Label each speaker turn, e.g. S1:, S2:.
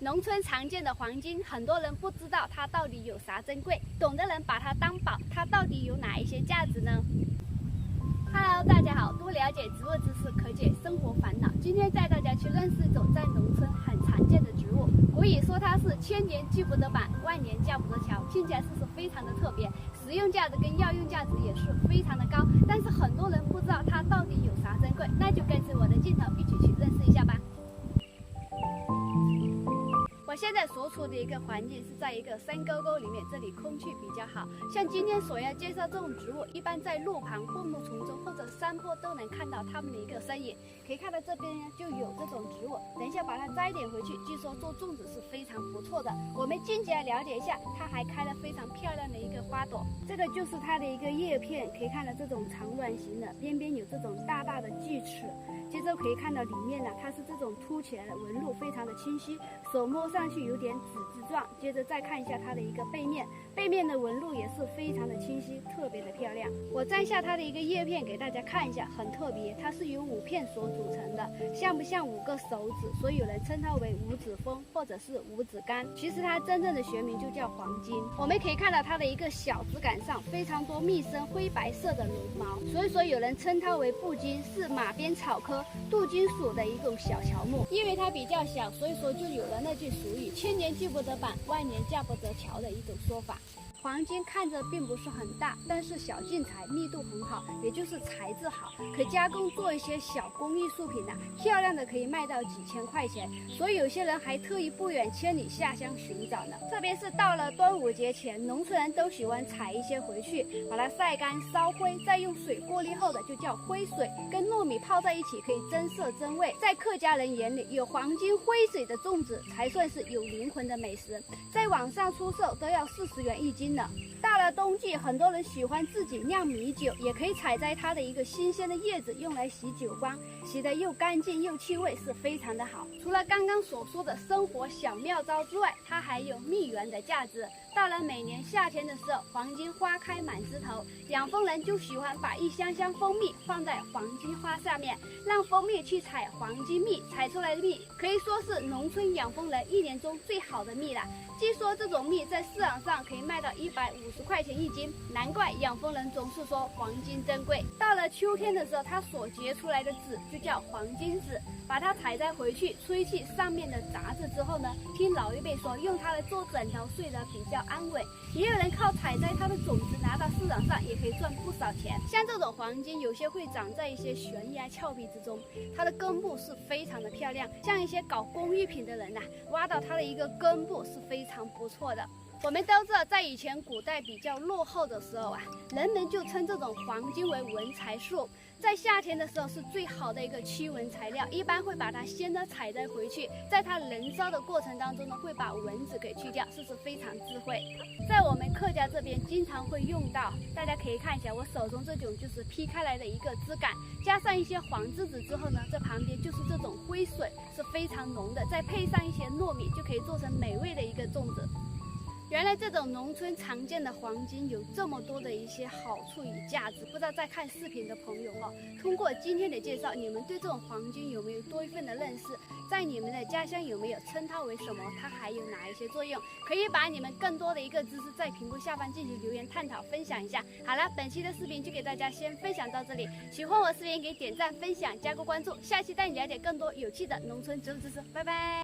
S1: 农村常见的黄金，很多人不知道它到底有啥珍贵，懂的人把它当宝，它到底有哪一些价值呢？Hello， 大家好，多了解植物知识，可解生活烦恼。今天带大家去认识一种在农村很常见的植物。古语说它是千年锯不得板，万年架不得桥，听起来是非常的特别，实用价值跟药用价值也是非常的高。但是很多人不知道它到底有啥珍贵，那就跟着我的镜头一起去认识一下吧。我现在所处的一个环境是在一个山沟沟里面，这里空气比较好。像今天所要介绍这种植物，一般在路旁、灌木丛中或者山坡都能看到它们的一个身影。可以看到这边呢就有这种植物，等一下把它摘点回去，据说做粽子是非常不错的。我们近期来了解一下，它还开了非常漂亮的一个花朵。这个就是它的一个叶片，可以看到这种长卵形的，边边有这种大大的锯齿。接着可以看到里面呢，它是这种凸起来的纹路，非常的清晰，手摸上去有点纸质状。接着再看一下它的一个背面，背面的纹路也是非常的清晰，特别的漂亮。我摘下它的一个叶片给大家看一下，很特别，它是由5片所组成的，像不像5个手指？所以有人称它为五指蜂或者是五指柑。其实它真正的学名就叫黄金。我们可以看到它的一个小枝杆上非常多密生灰白色的绒毛，所以说有人称它为布金，是马鞭草科杜金属的一种小乔木。因为它比较小，所以说就有了那句俗语“千年锯不得板，万年架不得桥”的一种说法。黄金看着并不是很大，但是小径材密度很好，也就是材质好，可加工做一些小工艺术品漂亮的可以卖到几千块钱，所以有些人还特意不远千里下乡寻找呢。特别是到了端午节前，农村人都喜欢采一些回去，把它晒干烧灰，再用水过滤后的就叫灰水，跟糯米泡在一起可以增色增味。在客家人眼里，有黄金灰水的粽子才算是有灵魂的美食，在网上出售都要40元1斤。到了冬季，很多人喜欢自己酿米酒，也可以采摘它的一个新鲜的叶子，用来洗酒缸，洗得又干净又气味，是非常的好。除了刚刚所说的生活小妙招之外，它还有蜜源的价值。到了每年夏天的时候，黄金花开满枝头，养蜂人就喜欢把一箱箱蜂蜜放在黄金花下面，让蜂蜜去采黄金蜜，采出来的蜜可以说是农村养蜂人1年中最好的蜜了。据说这种蜜在市场上可以卖到150块钱1斤，难怪养蜂人总是说黄金珍贵。到了秋天的时候，它所结出来的籽就叫黄金籽，把它采摘回去，吹去上面的杂质之后呢，听老一辈说用它来做枕头睡得比较安稳。也有人靠采摘它的种子拿到市场上也可以赚不少钱。像这种黄金有些会长在一些悬崖峭壁之中，它的根部是非常的漂亮，像一些搞工艺品的人挖到它的一个根部是非常不错的。我们都知道，在以前古代比较落后的时候人们就称这种黄金为文财树，在夏天的时候是最好的一个驱蚊材料，一般会把它先呢采摘回去，在它燃烧的过程当中呢，会把蚊子给去掉，这是非常智慧。在我们客家这边经常会用到，大家可以看一下我手中这种就是劈开来的一个枝杆，加上一些黄栀子之后呢，这旁边就是这种灰水，是非常浓的，再配上一些糯米，就可以做成美味的一个粽子。原来这种农村常见的黄金有这么多的一些好处与价值，不知道在看视频的朋友通过今天的介绍，你们对这种黄金有没有多一份的认识？在你们的家乡有没有称它为什么？它还有哪一些作用？可以把你们更多的一个知识在屏幕下方进行留言探讨分享一下。好了，本期的视频就给大家先分享到这里，喜欢我的视频给点赞分享加个关注，下期带你了解更多有趣的农村植物知识，拜拜。